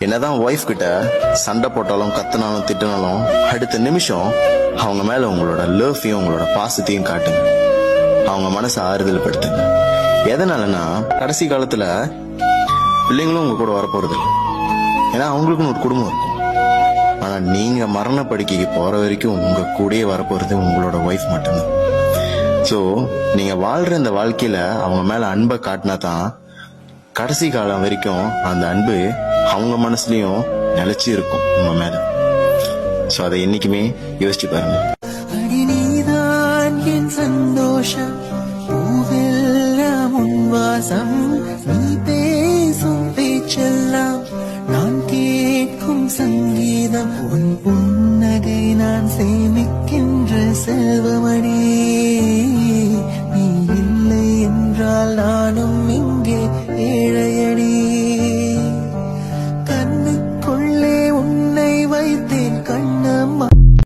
என்னதான் ஒய்ஃப் கிட்ட சண்டை போட்டாலும் கத்துனாலும் திட்டினாலும் அடுத்த நிமிஷம் அவங்க மேல உங்களோட லவ்வையும் உங்களோட பாசத்தையும் காட்டுங்க. அவங்க மனசை ஆறுதல் படுத்துங்க. எதனாலனா கடைசி காலத்துல பிள்ளைங்களும் உங்க கூட வரப்போறது இல்லை. ஏன்னா அவங்களுக்குன்னு ஒரு குடும்பம் இருக்கும். ஆனா நீங்க மரண படுக்கைக்கு போற வரைக்கும் உங்க கூடயே வரப்போறது உங்களோட ஒய்ஃப் மட்டும்தான். சோ நீங்க வாழ்ற இந்த வாழ்க்கையில அவங்க மேல அன்பை காட்டினா தான் கடைசி காலம் வரைக்கும் அந்த அன்பு அவங்க மனசுலயும் நிலைச்சு இருக்கும் உங்க மேல. சோ அதை என்னைக்குமே யோசிச்சு பாருங்க. நீதான் என் சந்தோஷம், பூவெல்லாம் உன் வாசம், நீ பேசும் பேச்செல்லாம் நான் கேட்கும் சங்கீதம், உன் புன்னகை நான் சேமிக்கின்ற செல்வமணி.